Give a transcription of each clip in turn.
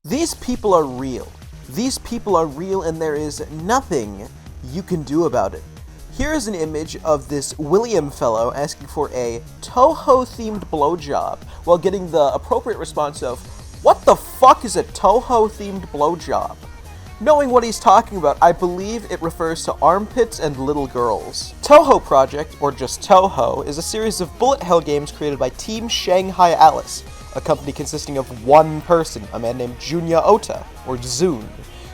These people are real. These people are real and there is nothing you can do about it. Here is an image of this William fellow asking for a Touhou-themed blowjob while getting the appropriate response of, "What the fuck is a Touhou-themed blowjob?" Knowing what he's talking about, I believe it refers to armpits and little girls. Touhou Project, or just Touhou, is a series of bullet hell games created by Team Shanghai Alice, a company consisting of one person, a man named Junya Ota, or Zune.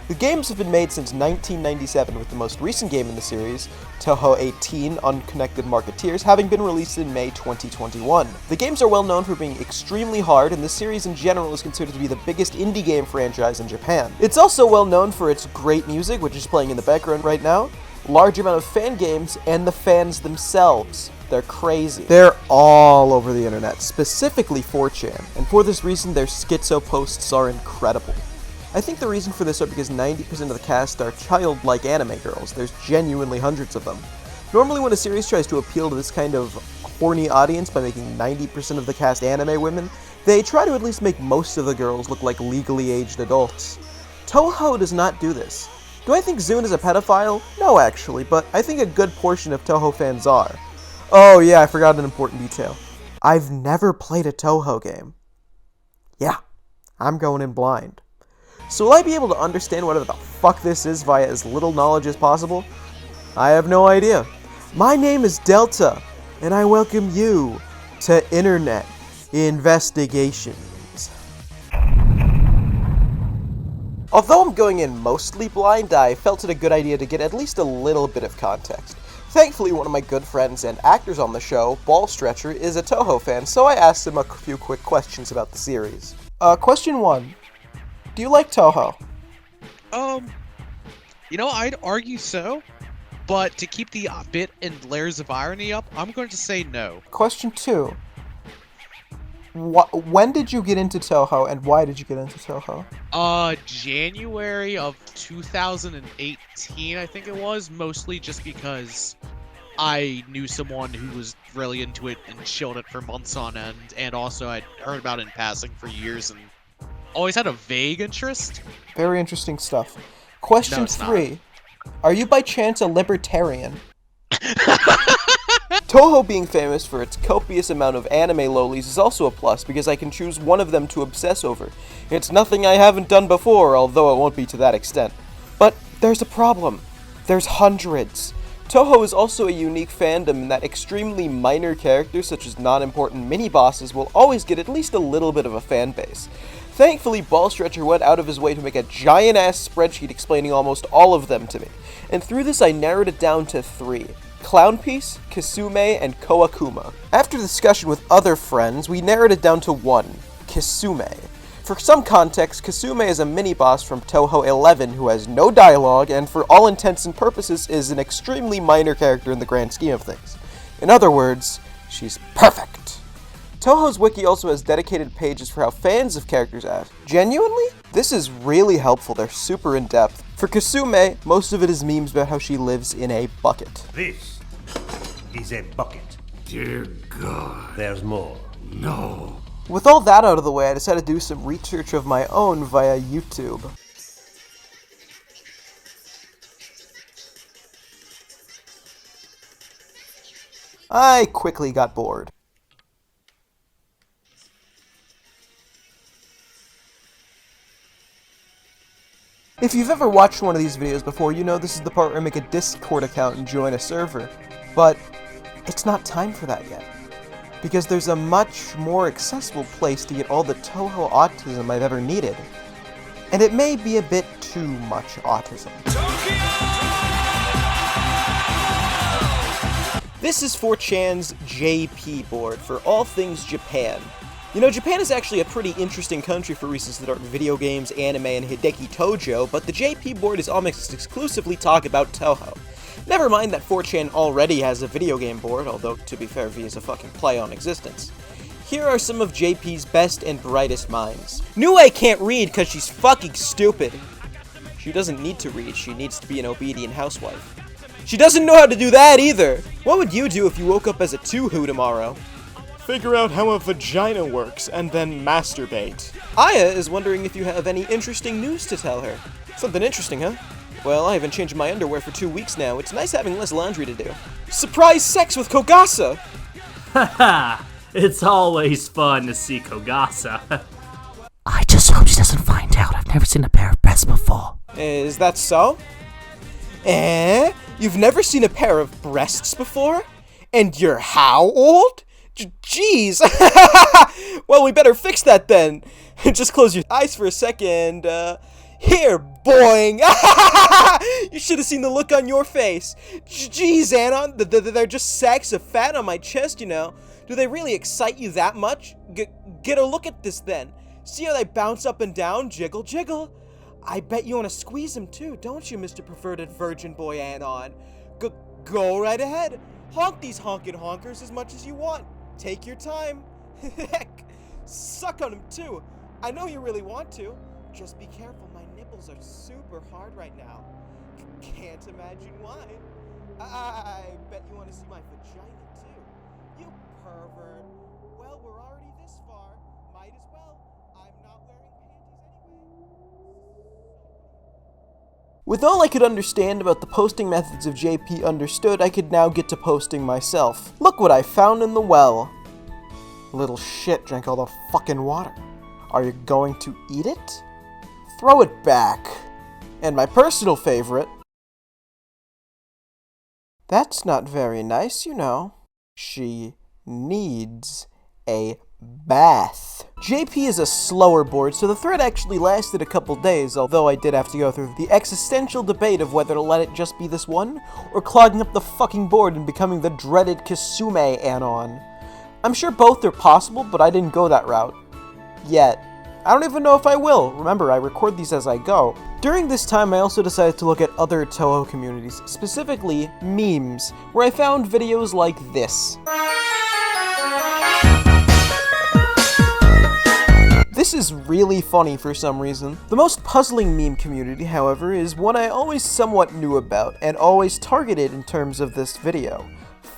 The games have been made since 1997, with the most recent game in the series, Touhou 18 Unconnected Marketeers, having been released in May 2021. The games are well known for being extremely hard, and the series in general is considered to be the biggest indie game franchise in Japan. It's also well known for its great music, which is playing in the background right now, large amount of fan games, and the fans themselves. They're crazy. They're all over the internet, specifically 4chan, and for this reason their schizo posts are incredible. I think the reason for this are because 90% of the cast are childlike anime girls. There's genuinely hundreds of them. Normally when a series tries to appeal to this kind of horny audience by making 90% of the cast anime women, they try to at least make most of the girls look like legally aged adults. Touhou does not do this. Do I think Zune is a pedophile? No, actually, but I think a good portion of Touhou fans are. Oh yeah, I forgot an important detail. I've never played a Touhou game. Yeah, I'm going in blind. So will I be able to understand whatever the fuck this is via as little knowledge as possible? I have no idea. My name is Delta, and I welcome you to Internet Investigations. Although I'm going in mostly blind, I felt it a good idea to get at least a little bit of context. Thankfully, one of my good friends and actors on the show, Ball Stretcher, is a Touhou fan, so I asked him a few quick questions about the series. Question 1. Do you like Touhou? I'd argue so, but to keep the bit and layers of irony up, I'm going to say no. Question 2. When did you get into Touhou, and why did you get into Touhou? January of 2018, I think it was, mostly just because I knew someone who was really into it and chilled it for months on end, and also I'd heard about it in passing for years and always had a vague interest. Very interesting stuff. Question 3. Are you by chance a libertarian? Touhou being famous for its copious amount of anime lolis is also a plus because I can choose one of them to obsess over. It's nothing I haven't done before, although it won't be to that extent. But there's a problem. There's hundreds. Touhou is also a unique fandom in that extremely minor characters such as non-important mini-bosses will always get at least a little bit of a fan base. Thankfully, Ball Stretcher went out of his way to make a giant-ass spreadsheet explaining almost all of them to me, and through this I narrowed it down to 3. Clown Piece, Kisume, and Koakuma. After discussion with other friends, we narrowed it down to 1, Kisume. For some context, Kisume is a mini-boss from Touhou 11 who has no dialogue and for all intents and purposes is an extremely minor character in the grand scheme of things. In other words, she's perfect. Touhou's wiki also has dedicated pages for how fans of characters act. Genuinely? This is really helpful, they're super in-depth. For Kisume, most of it is memes about how she lives in a bucket. This is a bucket. Dear God. There's more. No. With all that out of the way, I decided to do some research of my own via YouTube. I quickly got bored. If you've ever watched one of these videos before, you know this is the part where I make a Discord account and join a server. But it's not time for that yet. Because there's a much more accessible place to get all the Touhou autism I've ever needed. And it may be a bit too much autism. This is 4chan's JP board for all things Japan. You know, Japan is actually a pretty interesting country for reasons that aren't video games, anime, and Hideki Tojo, but the JP board is almost exclusively talk about Touhou. Never mind that 4chan already has a video game board, although, to be fair, V is a fucking play on existence. Here are some of JP's best and brightest minds. Nue can't read cause she's fucking stupid. She doesn't need to read, she needs to be an obedient housewife. She doesn't know how to do that either! What would you do if you woke up as a Touhou tomorrow? figure out how a vagina works and then masturbate. Aya is wondering if you have any interesting news to tell her. Something interesting, huh? Well, I haven't changed my underwear for 2 weeks now. It's nice having less laundry to do. Surprise sex with Kogasa! Haha, it's always fun to see Kogasa. I just hope she doesn't find out I've never seen a pair of breasts before. Is that so? Eh? You've never seen a pair of breasts before? And you're how old? Jeez! Well, we better fix that then. Just close your eyes for a second. Here, boing! You should have seen the look on your face. Jeez, Anon, they're just sacks of fat on my chest, you know. Do they really excite you that much? Get a look at this then. See how they bounce up and down? Jiggle, jiggle. I bet you want to squeeze them too, don't you, Mr. Perverted Virgin Boy Anon? Go right ahead. Honk these honkin' honkers as much as you want. Take your time. Heck, suck on them too. I know you really want to. Just be careful, my nipples are super hard right now. Can't imagine why. I bet you want to see my vagina too. You pervert. Well, we're already this far. Might as well. I'm not wearing panties anyway. With all I could understand about the posting methods of JP understood, I could now get to posting myself. Look what I found in the well. Little shit drank all the fucking water. Are you going to eat it? Throw it back. And my personal favorite. That's not very nice, you know. She needs a bath. JP is a slower board, so the thread actually lasted a couple days, although I did have to go through the existential debate of whether to let it just be this one, or clogging up the fucking board and becoming the dreaded Kasume Anon. I'm sure both are possible, but I didn't go that route. Yet. I don't even know if I will. Remember, I record these as I go. During this time, I also decided to look at other Touhou communities, specifically memes, where I found videos like this. This is really funny for some reason. The most puzzling meme community, however, is one I always somewhat knew about, and always targeted in terms of this video.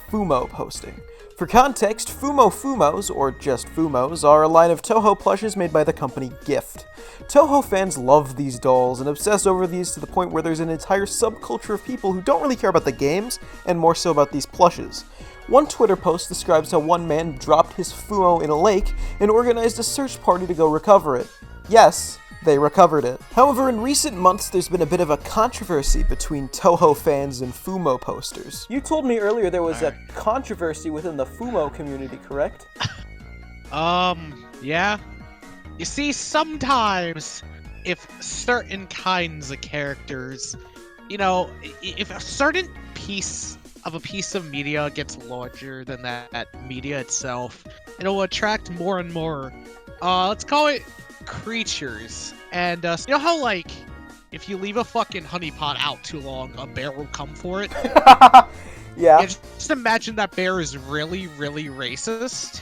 Fumo posting. For context, Fumos, or just Fumos, are a line of Touhou plushes made by the company Gift. Touhou fans love these dolls and obsess over these to the point where there's an entire subculture of people who don't really care about the games, and more so about these plushes. One Twitter post describes how one man dropped his Fumo in a lake and organized a search party to go recover it. Yes, they recovered it. However, in recent months, there's been a bit of a controversy between Touhou fans and Fumo posters. You told me earlier there was a controversy within the Fumo community, correct? Yeah. You see, sometimes, if certain kinds of characters, you know, if a certain piece of media gets larger than that media itself, it'll attract more and more, let's call it creatures. And you know how, like, if you leave a fucking honeypot out too long, a bear will come for it? Yeah. Just imagine that bear is really, really racist,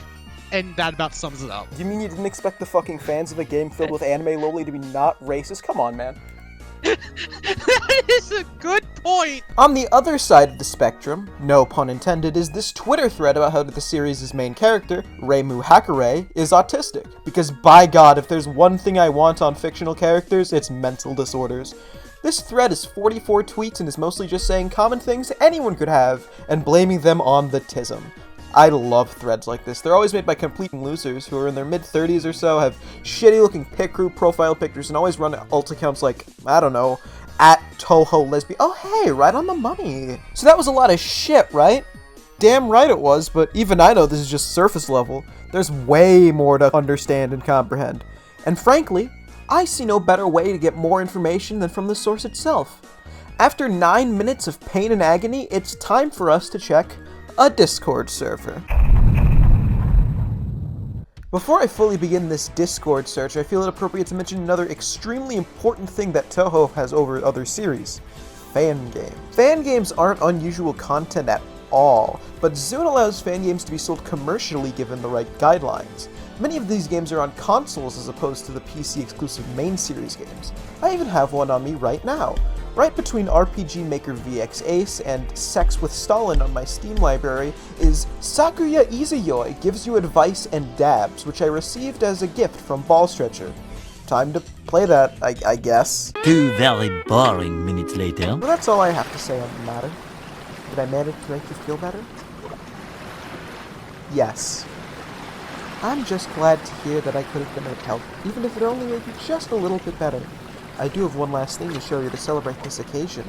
and that about sums it up. You mean you didn't expect the fucking fans of a game filled with anime loli to be not racist? Come on, man. That is a good point! On the other side of the spectrum, no pun intended, is this Twitter thread about how the series' main character, Reimu Hakare, is autistic. Because by God, if there's one thing I want on fictional characters, it's mental disorders. This thread is 44 tweets and is mostly just saying common things anyone could have, and blaming them on the tism. I love threads like this. They're always made by complete losers who are in their mid-30s or so, have shitty-looking pic crew profile pictures, and always run alt accounts like, I don't know, @Touhou lesbian. Oh hey, right on the money. So that was a lot of shit, right? Damn right it was, but even I know this is just surface level. There's way more to understand and comprehend. And frankly, I see no better way to get more information than from the source itself. After 9 minutes of pain and agony, it's time for us to check a Discord server. Before I fully begin this Discord search, I feel it appropriate to mention another extremely important thing that Touhou has over other series: fan games. Fan games aren't unusual content at all, but Zune allows fan games to be sold commercially given the right guidelines. Many of these games are on consoles as opposed to the PC-exclusive main series games. I even have one on me right now. Right between RPG Maker VX Ace and Sex with Stalin on my Steam library is Sakuya Izuyoi Gives You Advice and Dabs, which I received as a gift from Ballstretcher. Time to play that, I guess. 2 very boring minutes later. Well, that's all I have to say on the matter. Did I manage to make you feel better? Yes. I'm just glad to hear that I could have been of help, even if it only made you just a little bit better. I do have one last thing to show you to celebrate this occasion.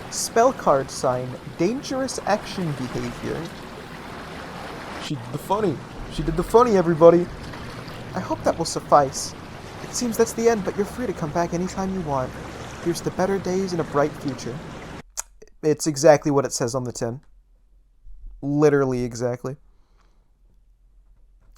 Spell card sign, Dangerous Action Behavior. She did the funny. She did the funny, everybody. I hope that will suffice. It seems that's the end, but you're free to come back anytime you want. Here's to better days and a bright future. It's exactly what it says on the tin. Literally exactly.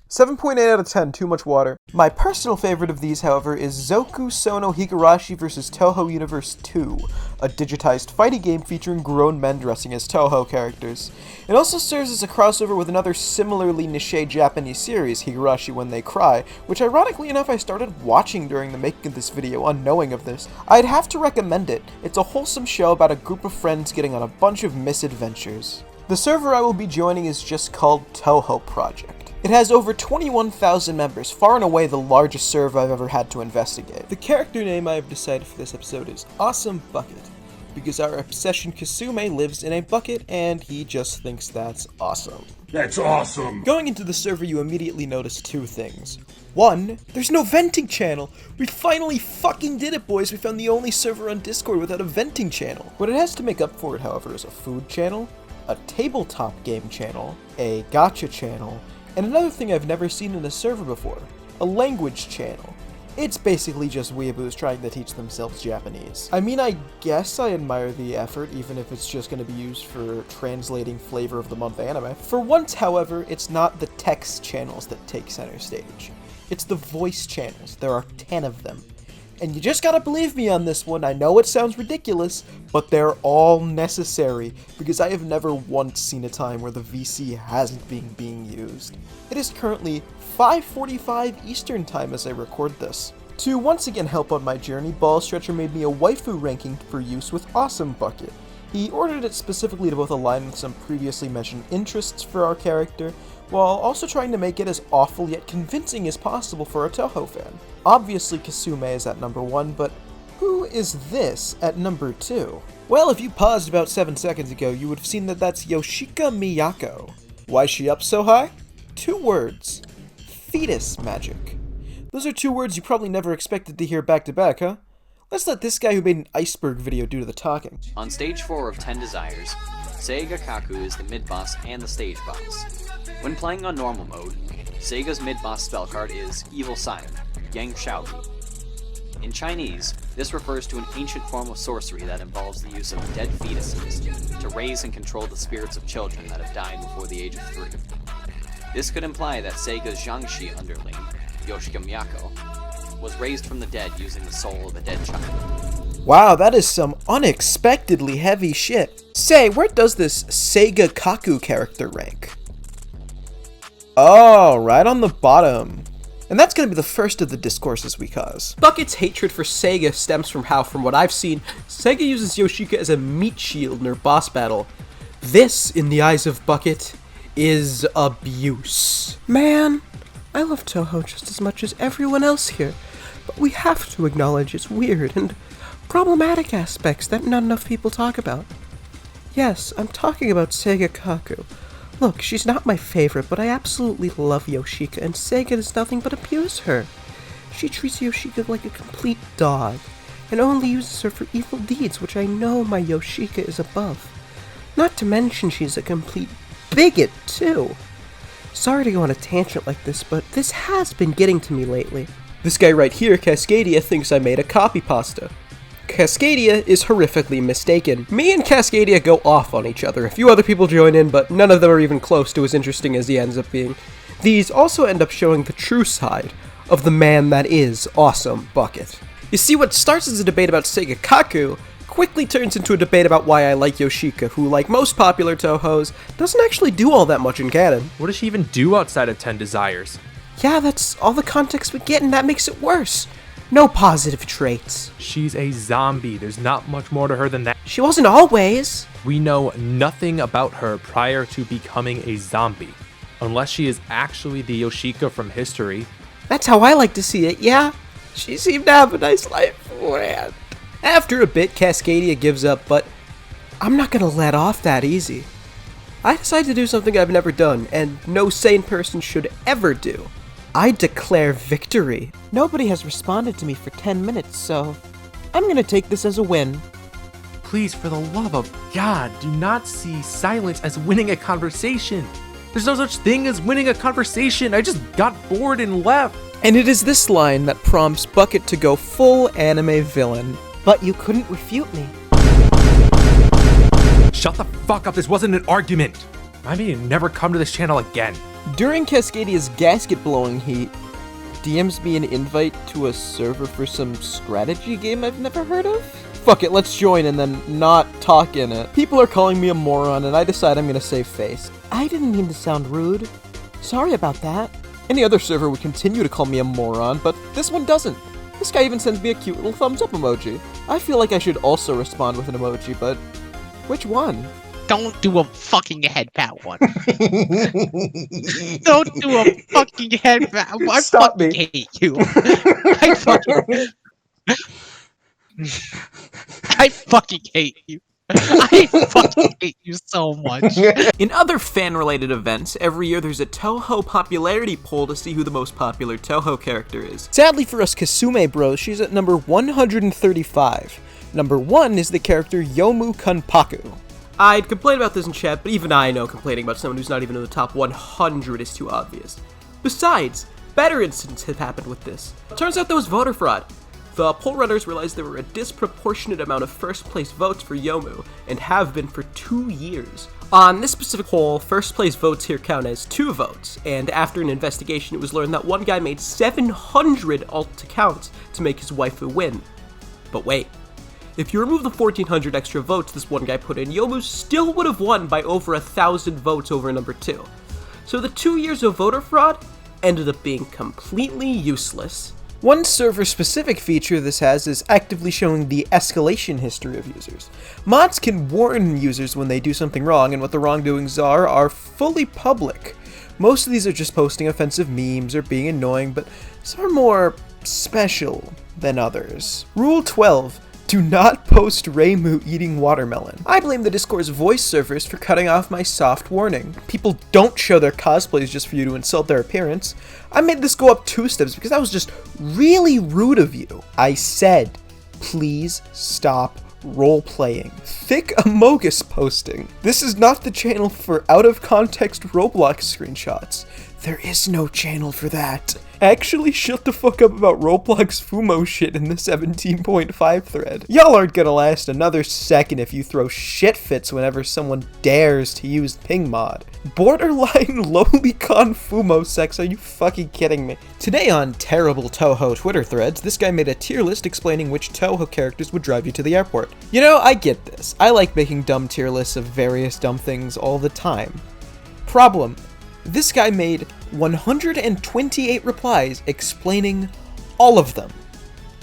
7.8 out of 10, too much water. My personal favorite of these, however, is Zoku Sono Higurashi vs. Touhou Universe 2, a digitized fighting game featuring grown men dressing as Touhou characters. It also serves as a crossover with another similarly niche Japanese series, Higurashi When They Cry, which ironically enough I started watching during the making of this video, unknowing of this. I'd have to recommend it. It's a wholesome show about a group of friends getting on a bunch of misadventures. The server I will be joining is just called Touhou Project. It has over 21,000 members, far and away the largest server I've ever had to investigate. The character name I have decided for this episode is Awesome Bucket, because our obsession Kasume lives in a bucket and he just thinks that's awesome. That's awesome! Going into the server, you immediately notice two things. One, there's no venting channel! We finally fucking did it, boys! We found the only server on Discord without a venting channel. What it has to make up for it, however, is a food channel, a tabletop game channel, a gacha channel, and another thing I've never seen in a server before, a language channel. It's basically just weeaboos trying to teach themselves Japanese. I mean, I guess I admire the effort, even if it's just going to be used for translating Flavor of the Month anime. For once, however, it's not the text channels that take center stage. It's the voice channels. There are 10 of them. And you just gotta believe me on this one. I know it sounds ridiculous, but they're all necessary, because I have never once seen a time where the VC hasn't been being used. It is currently 5:45 Eastern Time as I record this. To once again help on my journey, Ballstretcher made me a waifu ranking for use with Awesome Bucket. He ordered it specifically to both align with some previously mentioned interests for our character, while also trying to make it as awful yet convincing as possible for a Touhou fan. Obviously Kasume is at number 1, but who is this at number 2? Well, if you paused about 7 seconds ago, you would have seen that that's Yoshika Miyako. Why is she up so high? 2 words. Fetus magic. Those are 2 words you probably never expected to hear back to back, huh? Let's let this guy who made an iceberg video do the talking. On stage 4 of 10 Desires, Seiga Kaku is the mid-boss and the stage boss. When playing on normal mode, Seiga's mid-boss spell card is Evil Sign, Yang Shaoli. In Chinese, this refers to an ancient form of sorcery that involves the use of dead fetuses to raise and control the spirits of children that have died before the age of 3. This could imply that Seiga's Jiangshi underling, Yoshika Miyako, was raised from the dead using the soul of a dead child. Wow, that is some unexpectedly heavy shit. Say, where does this Seiga Kaku character rank? Oh, right on the bottom. And that's going to be the first of the discourses we cause. Bucket's hatred for Seiga stems from how, from what I've seen, Seiga uses Yoshika as a meat shield in her boss battle. This, in the eyes of Bucket, is abuse. Man, I love Touhou just as much as everyone else here, but we have to acknowledge its weird and problematic aspects that not enough people talk about. Yes, I'm talking about Seiga Kaku. Look, she's not my favorite, but I absolutely love Yoshika, and Seiga does nothing but abuse her. She treats Yoshika like a complete dog, and only uses her for evil deeds, which I know my Yoshika is above. Not to mention she's a complete bigot, too. Sorry to go on a tangent like this, but this has been getting to me lately. This guy right here, Cascadia, thinks I made a copy pasta. Cascadia is horrifically mistaken. Me and Cascadia go off on each other. A few other people join in, but none of them are even close to as interesting as he ends up being. These also end up showing the true side of the man that is Awesome Bucket. You see, what starts as a debate about Seiga Kaku quickly turns into a debate about why I like Yoshika, who, like most popular Touhous, doesn't actually do all that much in canon. What does she even do outside of 10 Desires? Yeah, that's all the context we get, and that makes it worse. No positive traits. She's a zombie. There's not much more to her than that. She wasn't always. We know nothing about her prior to becoming a zombie, unless she is actually the Yoshika from history. That's how I like to see it, yeah? She seemed to have a nice life beforehand. After a bit, Cascadia gives up, but I'm not gonna let off that easy. I decide to do something I've never done, and no sane person should ever do. I declare victory. Nobody has responded to me for 10 minutes, so I'm gonna take this as a win. Please, for the love of God, do not see silence as winning a conversation. There's no such thing as winning a conversation. I just got bored and left. And it is this line that prompts Bucket to go full anime villain. But you couldn't refute me. Shut the fuck up. This wasn't an argument. I mean, never come to this channel again. During Cascadia's gasket blowing heat, DMs me an invite to a server for some strategy game I've never heard of? Fuck it, let's join and then not talk in it. People are calling me a moron and I decide I'm gonna save face. I didn't mean to sound rude. Sorry about that. Any other server would continue to call me a moron, but this one doesn't. This guy even sends me a cute little thumbs up emoji. I feel like I should also respond with an emoji, but which one? Don't do a fucking head pat one. Don't do a fucking head pat. I Stop fucking me. hate you. I fucking hate you. I fucking hate you so much. In other fan-related events, every year there's a Touhou popularity poll to see who the most popular Touhou character is. Sadly for us Kasume bros, she's at number 135. Number 1 is the character Yomu Kanpaku. I'd complain about this in chat, but even I know complaining about someone who's not even in the top 100 is too obvious. Besides, better incidents have happened with this. Turns out there was voter fraud. The poll runners realized there were a disproportionate amount of first place votes for Yomu, and have been for 2 years. On this specific poll, first place votes here count as 2 votes, and after an investigation it was learned that one guy made 700 alt accounts to make his waifu win. But wait. If you remove the 1,400 extra votes this one guy put in, Yomu still would have won by over 1,000 votes over number 2. So the 2 years of voter fraud ended up being completely useless. One server-specific feature this has is actively showing the escalation history of users. Mods can warn users when they do something wrong, and what the wrongdoings are fully public. Most of these are just posting offensive memes or being annoying, but some are more special than others. Rule 12. Do not post Reimu eating watermelon. I blame the Discord's voice servers for cutting off my soft warning. People don't show their cosplays just for you to insult their appearance. I made this go up 2 steps because that was just really rude of you. I said, please stop role-playing. Thick Amogus posting. This is not the channel for out-of-context Roblox screenshots. There is no channel for that. Actually shut the fuck up about Roblox Fumo shit in the 17.5 thread. Y'all aren't gonna last another second if you throw shit fits whenever someone dares to use ping mod. Borderline lolicon Fumo sex, are you fucking kidding me? Today on terrible Touhou Twitter threads, this guy made a tier list explaining which Touhou characters would drive you to the airport. You know, I get this. I like making dumb tier lists of various dumb things all the time. Problem. This guy made 128 replies explaining all of them.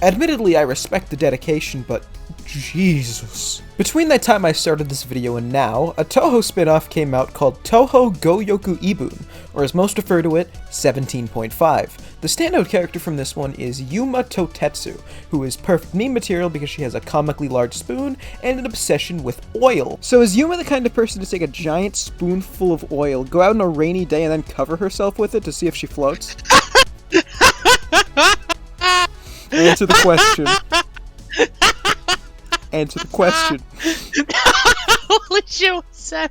Admittedly, I respect the dedication, but Jesus. Between that time I started this video and now, a Touhou spin-off came out called Touhou Goyoku Ibun, or as most refer to it, 17.5. The standout character from this one is Yuma Totetsu, who is perfect meme material because she has a comically large spoon and an obsession with oil. So is Yuma the kind of person to take a giant spoonful of oil, go out on a rainy day and then cover herself with it to see if she floats? Answer the question. Answer the question. Holy shit, what's that?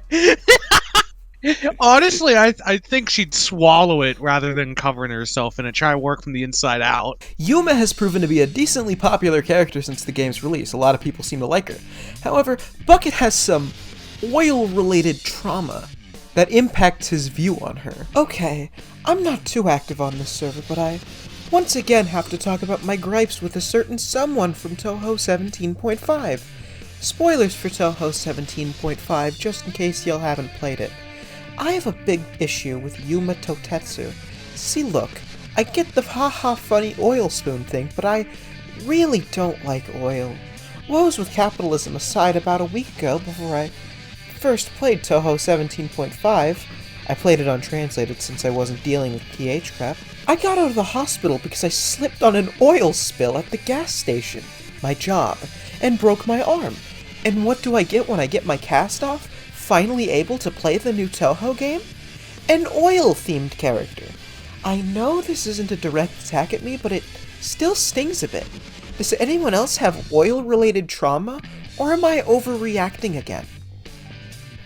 Honestly, I think she'd swallow it rather than covering herself in it. Try to work from the inside out. Yuma has proven to be a decently popular character since the game's release. A lot of people seem to like her. However, Bucket has some oil-related trauma that impacts his view on her. Okay, I'm not too active on this server, but I once again have to talk about my gripes with a certain someone from Touhou 17.5. Spoilers for Touhou 17.5, just in case y'all haven't played it. I have a big issue with Yuma Totetsu. See, look, I get the haha funny oil spoon thing, but I really don't like oil. Woes with capitalism aside, about a week ago, before I first played Touhou 17.5, I played it untranslated since I wasn't dealing with TH crap, I got out of the hospital because I slipped on an oil spill at the gas station, my job, and broke my arm. And what do I get when I get my cast off? Finally able to play the new Touhou game? An oil-themed character. I know this isn't a direct attack at me, but it still stings a bit. Does anyone else have oil-related trauma, or am I overreacting again?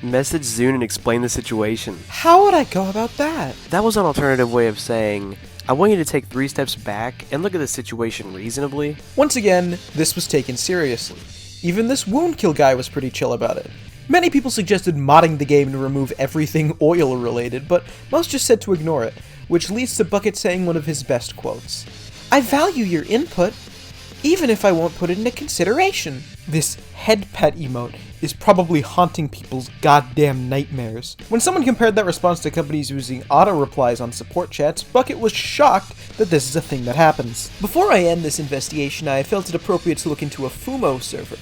Message Zune and explain the situation. How would I go about that? That was an alternative way of saying, I want you to take 3 steps back and look at the situation reasonably. Once again, this was taken seriously. Even this wound kill guy was pretty chill about it. Many people suggested modding the game to remove everything oil-related, but most just said to ignore it, which leads to Bucket saying one of his best quotes. I value your input, even if I won't put it into consideration. This head pet emote is probably haunting people's goddamn nightmares. When someone compared that response to companies using auto-replies on support chats, Bucket was shocked that this is a thing that happens. Before I end this investigation, I felt it appropriate to look into a Fumo server.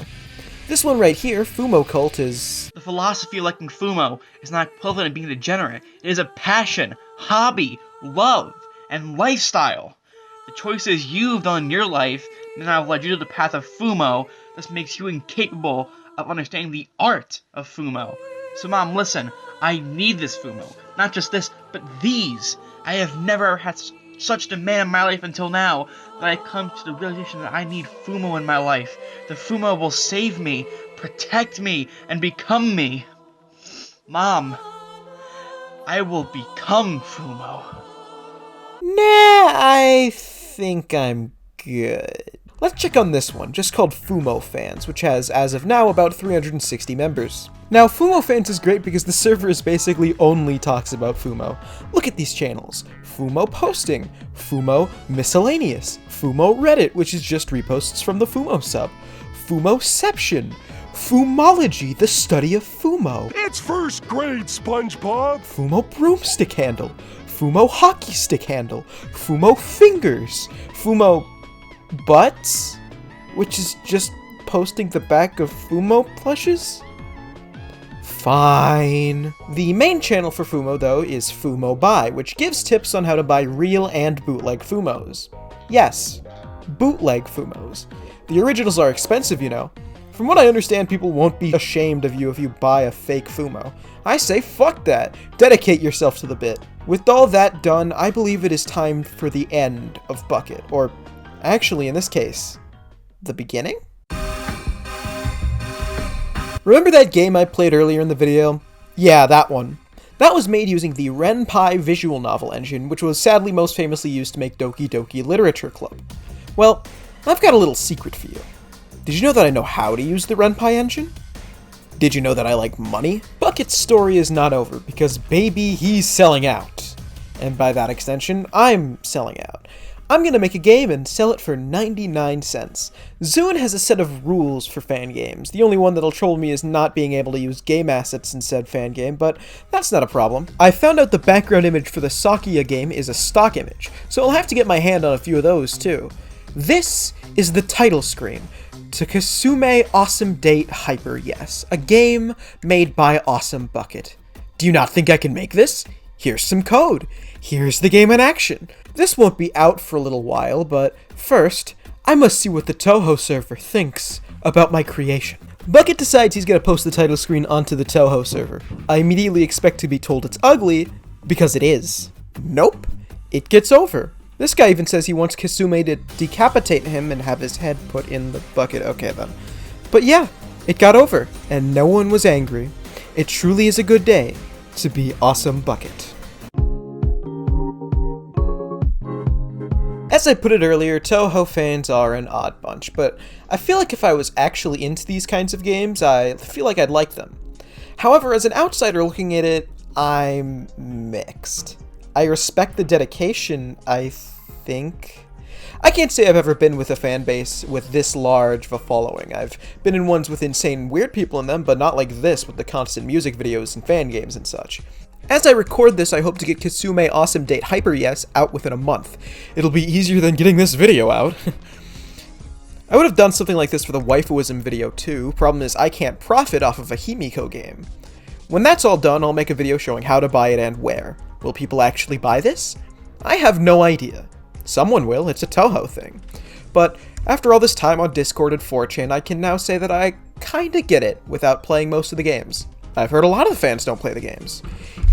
This one right here, Fumo Cult, is... The philosophy of liking Fumo is not equivalent to being degenerate. It is a passion, hobby, love, and lifestyle. The choices you've done in your life that have led you to the path of Fumo. This makes you incapable of understanding the art of Fumo. So Mom, listen, I need this Fumo. Not just this, but these. I have never had such demand in my life until now that I come to the realization that I need Fumo in my life. The Fumo will save me, protect me, and become me. Mom, I will become Fumo. Nah, I think I'm good. Let's check on this one, just called Fumo Fans, which has, as of now, about 360 members. Now, Fumo Fans is great because the server is basically only talks about Fumo. Look at these channels. Fumo Posting, Fumo Miscellaneous, Fumo Reddit, which is just reposts from the Fumo sub, Fumoception, Fumology, the study of Fumo. It's first grade, SpongeBob. Fumo Broomstick Handle, Fumo Hockey Stick Handle, Fumo Fingers, Fumo Butts, which is just posting the back of Fumo plushes? Fine. The main channel for Fumo, though, is Fumo Buy, which gives tips on how to buy real and bootleg Fumos. Yes, bootleg Fumos. The originals are expensive, you know. From what I understand, people won't be ashamed of you if you buy a fake Fumo. I say fuck that. Dedicate yourself to the bit. With all that done, I believe it is time for the end of Bucket, or actually, in this case, the beginning? Remember that game I played earlier in the video? Yeah, that one. That was made using the Ren'Py visual novel engine, which was sadly most famously used to make Doki Doki Literature Club. Well, I've got a little secret for you. Did you know that I know how to use the Ren'Py engine? Did you know that I like money? Bucket's story is not over, because baby, he's selling out. And by that extension, I'm selling out. I'm gonna make a game and sell it for 99 cents. Zune has a set of rules for fan games. The only one that'll troll me is not being able to use game assets in said fan game, but that's not a problem. I found out the background image for the Sakuya game is a stock image, so I'll have to get my hand on a few of those too. This is the title screen to Kasume Awesome Date Hyper Yes, a game made by Awesome Bucket. Do you not think I can make this? Here's some code. Here's the game in action. This won't be out for a little while, but first, I must see what the Touhou server thinks about my creation. Bucket decides he's gonna post the title screen onto the Touhou server. I immediately expect to be told it's ugly, because it is. Nope, it gets over. This guy even says he wants Kasume to decapitate him and have his head put in the bucket. Okay then. But yeah, it got over, and no one was angry. It truly is a good day to be Awesome Bucket. As I put it earlier, Touhou fans are an odd bunch, but I feel like if I was actually into these kinds of games, I feel like I'd like them. However, as an outsider looking at it, I'm mixed. I respect the dedication, I think. I can't say I've ever been with a fan base with this large of a following. I've been in ones with insane weird people in them, but not like this with the constant music videos and fan games and such. As I record this, I hope to get Kasume Awesome Date Hyper Yes out within a month. It'll be easier than getting this video out. I would have done something like this for the waifuism video too. Problem is, I can't profit off of a Himiko game. When that's all done, I'll make a video showing how to buy it and where. Will people actually buy this? I have no idea. Someone will, it's a Touhou thing. But after all this time on Discord and 4chan, I can now say that I kinda get it without playing most of the games. I've heard a lot of the fans don't play the games.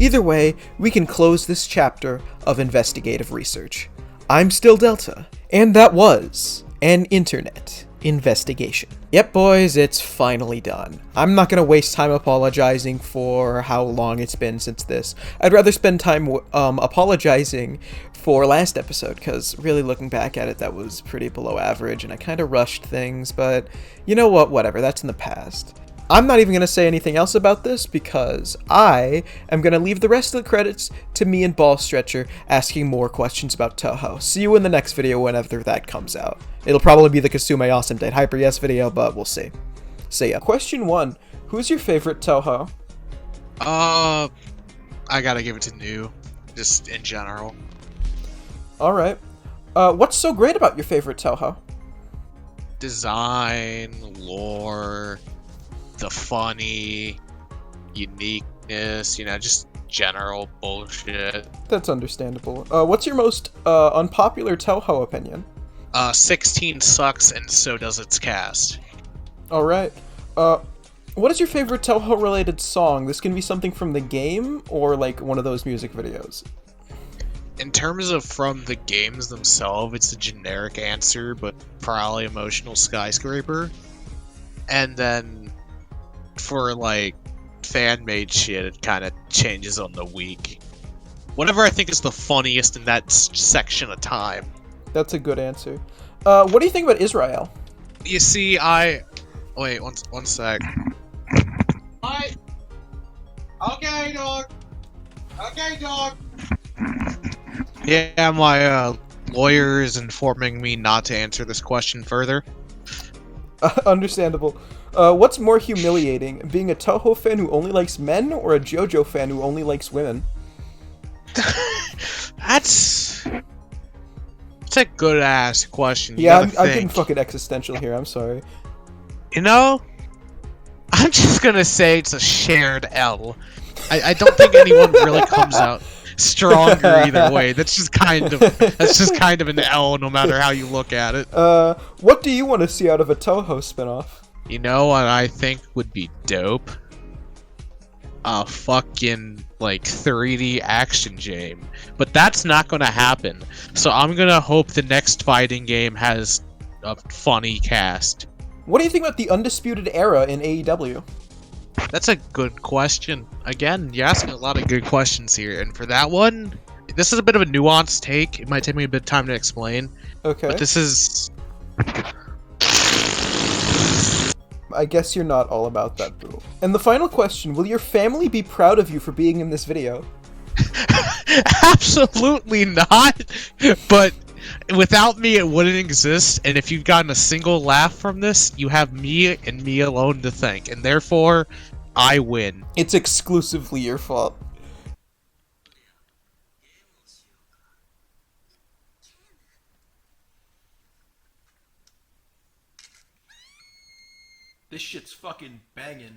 Either way, we can close this chapter of investigative research. I'm still Delta, and that was an internet investigation. Yep, boys, it's finally done. I'm not gonna waste time apologizing for how long it's been since this. I'd rather spend time apologizing for last episode, because really looking back at it, that was pretty below average, and I kind of rushed things, but you know what, whatever, that's in the past. I'm not even going to say anything else about this because I am going to leave the rest of the credits to me and Ball Stretcher asking more questions about Touhou. See you in the next video whenever that comes out. It'll probably be the Kasume Awesome Date Hyper Yes video, but we'll see. See ya. Question 1. Who's your favorite Touhou? I gotta give it to New, just in general. Alright. What's so great about your favorite Touhou? Design, lore, the funny, uniqueness, you know, just general bullshit. That's understandable. What's your most unpopular Touhou opinion? 16 sucks and so does its cast. Alright. What is your favorite Touhou related song? This can be something from the game or like one of those music videos. In terms of from the games themselves, it's a generic answer, but probably Emotional Skyscraper. And then for like fan-made shit, it kind of changes on the week. Whatever I think is the funniest in that section of time. That's a good answer. What do you think about Israel? You see, wait, one sec. Hi. Okay, dog. Okay, dog. Yeah, my lawyer is informing me not to answer this question further. Understandable. What's more humiliating, being a Touhou fan who only likes men, or a JoJo fan who only likes women? That's a good ass question. Yeah, I'm getting fucking existential here. I'm sorry. You know, I'm just gonna say it's a shared L. I don't think anyone really comes out stronger either way. That's just kind of an L, no matter how you look at it. What do you want to see out of a Touhou spinoff? You know what I think would be dope? A fucking, like, 3D action game. But that's not gonna happen. So I'm gonna hope the next fighting game has a funny cast. What do you think about the Undisputed Era in AEW? That's a good question. Again, you're asking a lot of good questions here, and for that one, this is a bit of a nuanced take. It might take me a bit of time to explain. Okay. But this is... I guess you're not all about that, boo. And the final question, will your family be proud of you for being in this video? Absolutely not! But without me, it wouldn't exist, and if you've gotten a single laugh from this, you have me and me alone to thank, and therefore, I win. It's exclusively your fault. This shit's fucking banging.